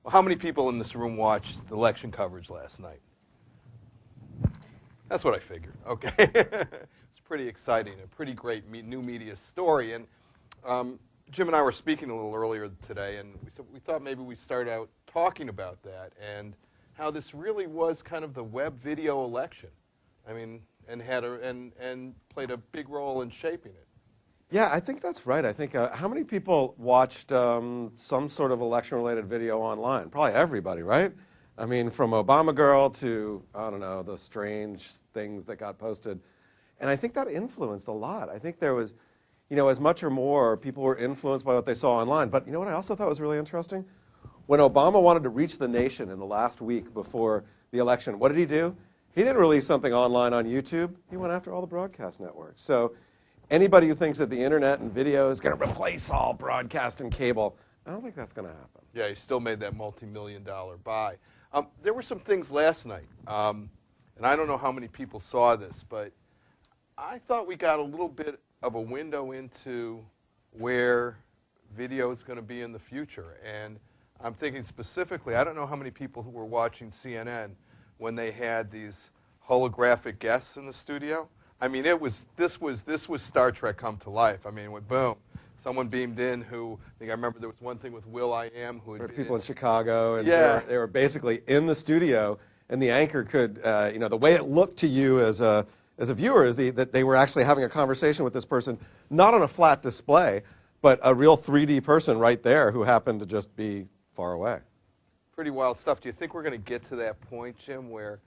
Well, how many people in this room watched the election coverage last night? That's what I figured. Okay. It's pretty exciting, a pretty great new media story. And Jim and I were speaking a little earlier today, and we thought maybe we'd start out talking about that and how this really was kind of the web video election. I mean, and played a big role in shaping it. Yeah, I think that's right. I think how many people watched some sort of election-related video online? Probably everybody, right? I mean, from Obama Girl to, I don't know, the strange things that got posted. And I think that influenced a lot. I think there was, you know, as much or more, people were influenced by what they saw online. But you know what I also thought was really interesting? When Obama wanted to reach the nation in the last week before the election, what did he do? He didn't release something online on YouTube. He went after all the broadcast networks. So anybody who thinks that the internet and video is going to replace all broadcast and cable, I don't think that's going to happen. Yeah, he still made that multi-million-dollar buy. There were some things last night, and I don't know how many people saw this, but I thought we got a little bit of a window into where video is going to be in the future. And I'm thinking specifically, I don't know how many people who were watching CNN when they had these holographic guests in the studio. I mean, this was Star Trek come to life. I mean, boom, someone beamed in who, I think I remember there was one thing with Will.i.am who had been people in Chicago, and yeah. they were basically in the studio, and the anchor could, you know, the way it looked to you as a viewer is that they were actually having a conversation with this person, not on a flat display, but a real 3D person right there who happened to just be far away. Pretty wild stuff. Do you think we're going to get to that point, Jim, where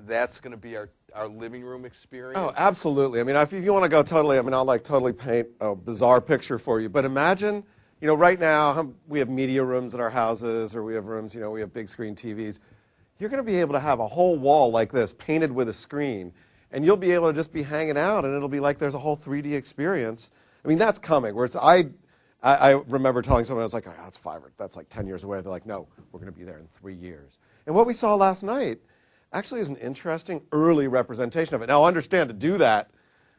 that's going to be our living room experience? Oh, absolutely. I mean, if you want to go totally, I mean, I'll like totally paint a bizarre picture for you. But imagine, you know, right now we have media rooms at our houses, or we have rooms, you know, we have big screen TVs. You're going to be able to have a whole wall like this painted with a screen, and you'll be able to just be hanging out, and it'll be like there's a whole 3D experience. I mean, that's coming. Where it's I remember telling someone, I was like, oh, that's like 10 years away. They're like, no, we're going to be there in 3 years. And what we saw last night actually is an interesting early representation of it. Now, understand, to do that,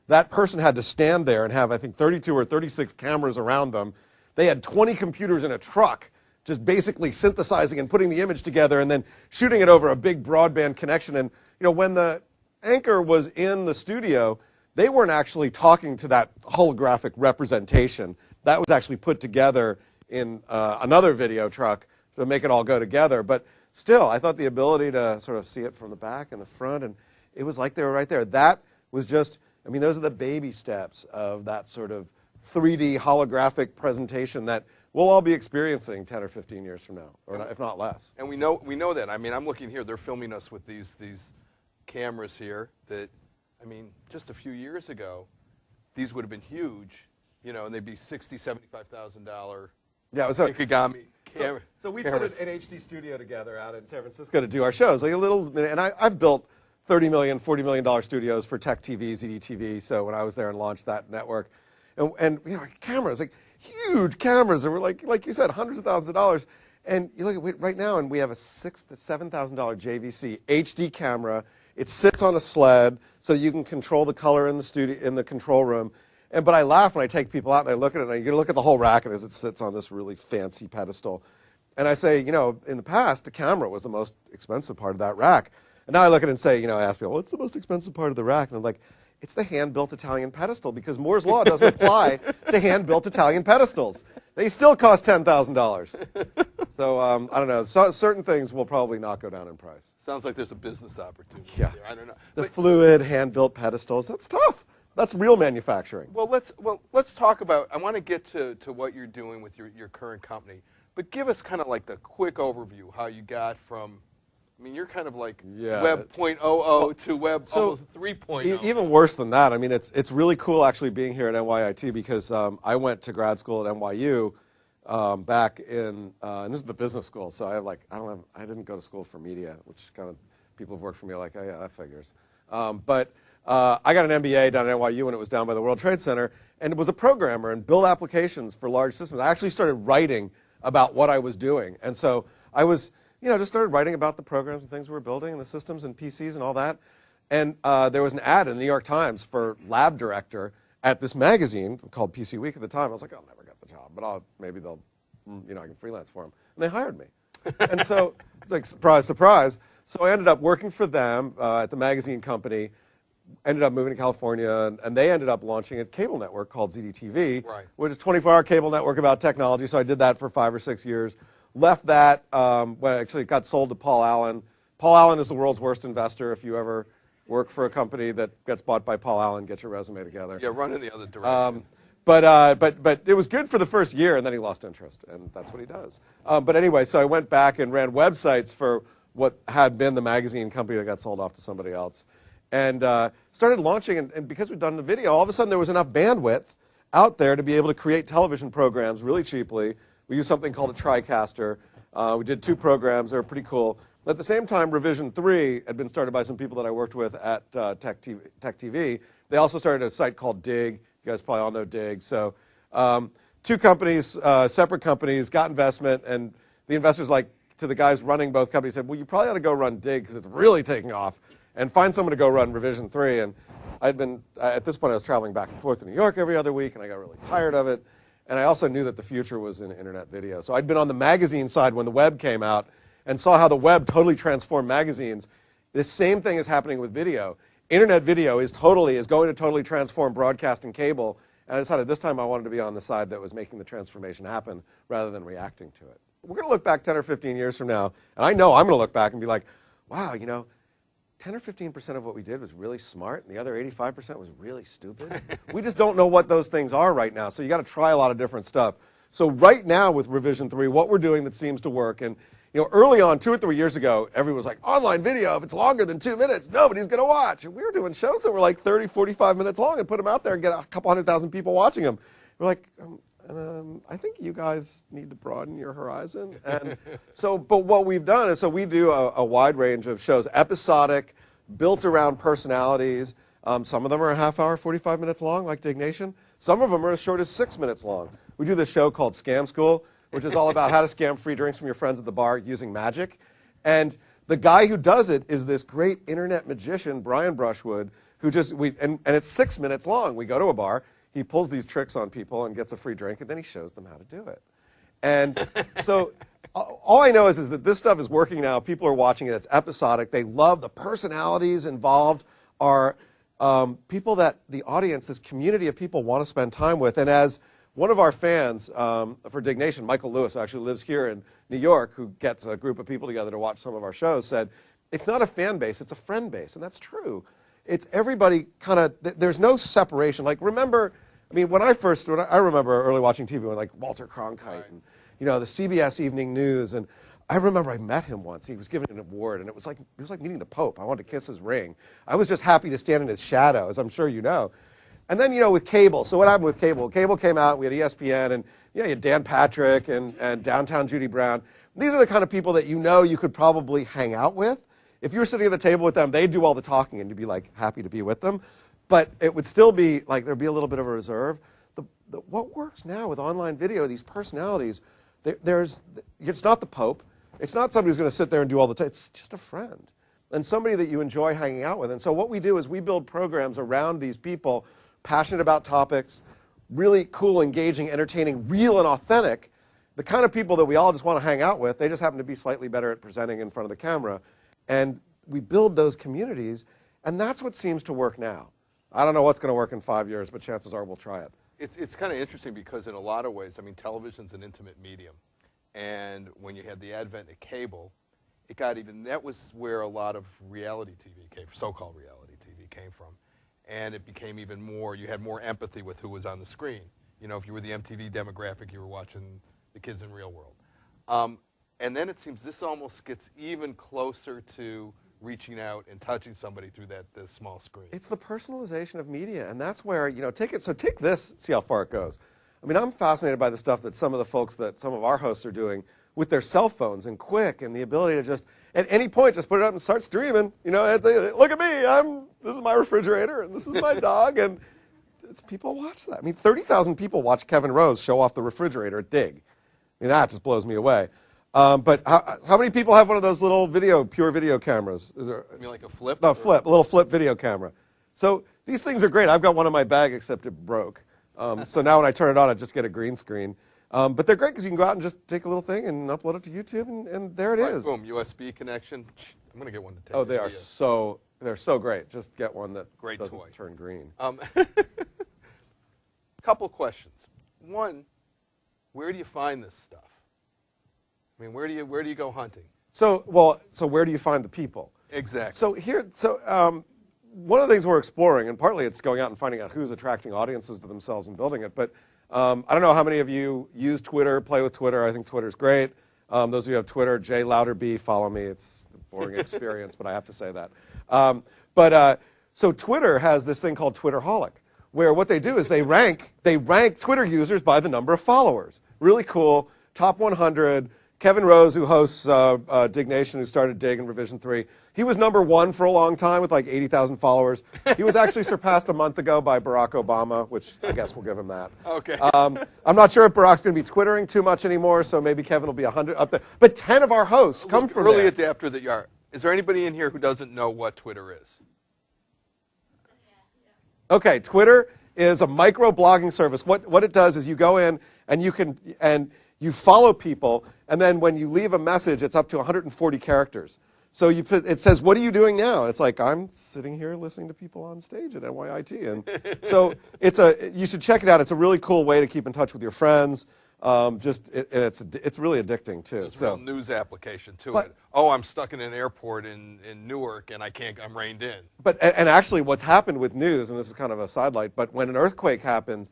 that person had to stand there and have, I think, 32 or 36 cameras around them. They had 20 computers in a truck just basically synthesizing and putting the image together and then shooting it over a big broadband connection. And you know, when the anchor was in the studio, they weren't actually talking to that holographic representation. That was actually put together in another video truck to make it all go together. But still, I thought the ability to sort of see it from the back and the front, and it was like they were right there. That was just, I mean, those are the baby steps of that sort of 3D holographic presentation that we'll all be experiencing 10 or 15 years from now, or if not less. And we know that. I mean, I'm looking here. They're filming us with these cameras here that, I mean, just a few years ago, these would have been huge, you know, and they'd be $60,000, $75,000 Ikegami cameras. So we put an HD studio together out in San Francisco to do our shows. Like a little, and I've built $30 million, $40 million studios for Tech TV, ZDTV. So when I was there and launched that network, and you know, cameras, like huge cameras that were like you said, hundreds of thousands of dollars. And you look at right now, and we have a $6,000 to $7,000 JVC HD camera. It sits on a sled, so you can control the color in the studio, in the control room. But I laugh when I take people out and I look at it, and you look at the whole rack, and as it sits on this really fancy pedestal. And I say, you know, in the past, the camera was the most expensive part of that rack. And now I look at it and say, you know, I ask people, what's the most expensive part of the rack? And I'm like, it's the hand-built Italian pedestal, because Moore's Law doesn't apply to hand-built Italian pedestals. They still cost $10,000. So I don't know. Certain things will probably not go down in price. Sounds like there's a business opportunity there. I don't know. The fluid hand-built pedestals, that's tough. That's real manufacturing. Well, let's talk about, I want to get to what you're doing with your current company. But give us kind of like the quick overview, how you got from, I mean, you're kind of like Web 0.00 to Web almost 3.0. Even worse than that. I mean, it's really cool actually being here at NYIT, because I went to grad school at NYU back in, and this is the business school, so I didn't go to school for media, which kind of people who've worked for me are like, oh yeah, that figures. But I got an MBA down at NYU when it was down by the World Trade Center, and was a programmer and built applications for large systems. I actually started writing about what I was doing, and so I was, you know, just started writing about the programs and things we were building and the systems and PCs and all that. And there was an ad in the New York Times for lab director at this magazine called PC Week at the time. I was like, I'll never get the job, but maybe they'll I can freelance for them. And they hired me. And so it's like, surprise, surprise. So I ended up working for them at the magazine company, ended up moving to California, and they ended up launching a cable network called ZDTV, which is a 24-hour cable network about technology. So I did that for 5 or 6 years. Left that, actually got sold to Paul Allen. Paul Allen is the world's worst investor. If you ever work for a company that gets bought by Paul Allen, get your resume together. Yeah, run in the other direction. But it was good for the first year, and then he lost interest, and that's what he does. But anyway, so I went back and ran websites for what had been the magazine company that got sold off to somebody else, and started launching. And because we'd done the video, all of a sudden there was enough bandwidth out there to be able to create television programs really cheaply. We used something called a TriCaster. We did 2 programs. They were pretty cool. At the same time, Revision 3 had been started by some people that I worked with at Tech TV. They also started a site called Dig. You guys probably all know Dig. So 2 companies, separate companies, got investment, and the investors, like to the guys running both companies, said, well, you probably ought to go run Dig because it's really taking off, and find someone to go run Revision 3. And I'd been, at this point, I was traveling back and forth to New York every other week, and I got really tired of it. And I also knew that the future was in internet video. So I'd been on the magazine side when the web came out and saw how the web totally transformed magazines. The same thing is happening with video. Internet video is going to totally transform broadcast and cable. And I decided this time I wanted to be on the side that was making the transformation happen rather than reacting to it. We're going to look back 10 or 15 years from now, and I know I'm going to look back and be like, wow, 10 or 15% of what we did was really smart, and the other 85% was really stupid. We just don't know what those things are right now, so you got to try a lot of different stuff. So right now with Revision 3, what we're doing that seems to work, and early on, 2 or 3 years ago, everyone was like, online video, if it's longer than 2 minutes, nobody's going to watch. And we were doing shows that were like 30, 45 minutes long and put them out there and get a couple 100,000 people watching them. We're like, I think you guys need to broaden your horizon. And but what we've done is, so we do a wide range of shows, episodic, built around personalities. Some of them are a half hour, 45 minutes long, like Dignation. Some of them are as short as 6 minutes long. We do this show called Scam School, which is all about how to scam free drinks from your friends at the bar using magic. And the guy who does it is this great internet magician, Brian Brushwood, who and it's 6 minutes long. We go to a bar, he pulls these tricks on people and gets a free drink, and then he shows them how to do it. And so all I know is that this stuff is working now. People are watching it. It's episodic. They love the personalities involved are people that the audience, this community of people want to spend time with. And as one of our fans for Dignation, Michael Lewis, who actually lives here in New York, who gets a group of people together to watch some of our shows, said, it's not a fan base, it's a friend base. And that's true. It's everybody kind of, there's no separation. Like, remember, when I remember early watching TV when like Walter Cronkite and, the CBS Evening News. And I remember I met him once. He was given an award, and it was like meeting the Pope. I wanted to kiss his ring. I was just happy to stand in his shadow, as I'm sure you know. And then, with cable. So what happened with cable? Cable came out. We had ESPN, and you had Dan Patrick and Downtown Judy Brown. These are the kind of people that you could probably hang out with. If you were sitting at the table with them, they'd do all the talking, and you'd be like happy to be with them. But it would still be like there'd be a little bit of a reserve. What works now with online video? These personalities. It's not the Pope. It's not somebody who's going to sit there and do all the time. It's just a friend and somebody that you enjoy hanging out with. And so what we do is we build programs around these people, passionate about topics, really cool, engaging, entertaining, real and authentic, the kind of people that we all just want to hang out with. They just happen to be slightly better at presenting in front of the camera. And we build those communities, and that's what seems to work now. I don't know what's going to work in 5 years, but chances are we'll try it. It's kind of interesting because in a lot of ways, television's an intimate medium. And when you had the advent of cable, that was where a lot of reality TV came, so-called reality TV came from. And it became even more, you had more empathy with who was on the screen. If you were the MTV demographic, you were watching the kids in Real World. And then it seems this almost gets even closer to reaching out and touching somebody through this small screen. It's the personalization of media, and that's where, take this, see how far it goes. I'm fascinated by the stuff that some of the folks that some of our hosts are doing with their cell phones and quick and the ability to just, at any point, just put it up and start streaming. Look at me, this is my refrigerator and this is my dog, and people watch that. 30,000 people watch Kevin Rose show off the refrigerator at Dig. That just blows me away. But how many people have one of those little pure video cameras? You mean like a flip? No, a little flip video camera. So these things are great. I've got one in my bag, except it broke. So now when I turn it on, I just get a green screen. But they're great because you can go out and just take a little thing and upload it to YouTube, and there it Right, is. boom, USB connection. I'm going to get one to take Oh, a they are video. they're so great. Just get one that Great doesn't toy. turn green. Couple questions. One, where do you find this stuff? I mean, where do you go hunting? So where do you find the people? Exactly. One of the things we're exploring, and partly it's going out and finding out who's attracting audiences to themselves and building it, but I don't know how many of you use Twitter, play with Twitter. I think Twitter's great. Those of you who have Twitter, Jay Louderby, follow me. It's a boring experience, but I have to say that. So Twitter has this thing called Twitterholic, where what they do is they rank Twitter users by the number of followers. Really cool. Top 100. Kevin Rose, who hosts Dig Nation, who started Dig in Revision 3, he was number 1 for a long time with like 80,000 followers. He was actually surpassed a month ago by Barack Obama, which I guess we'll give him that. Okay. I'm not sure if Barack's going to be Twittering too much anymore, so maybe Kevin will be 100 up there. But 10 of our hosts come from early there. adapter that you are. Is there anybody in here who doesn't know what Twitter is? Okay, Twitter is a micro blogging service. What it does is you go in and you follow people, and then when you leave a message, it's up to 140 characters. So it says, "What are you doing now?" And it's like, "I'm sitting here listening to people on stage at NYIT." And so you should check it out. It's a really cool way to keep in touch with your friends. It's really addicting too. There's a real news application to But- it. Oh, I'm stuck in an airport in Newark and I'm reined in. But actually, what's happened with news, and this is kind of a sidelight, but when an earthquake happens,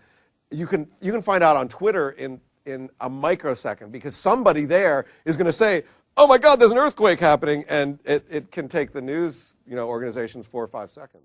you can find out on Twitter in a microsecond, because somebody there is going to say, "Oh my God, there's an earthquake happening," and it can take the news organizations 4 or 5 seconds.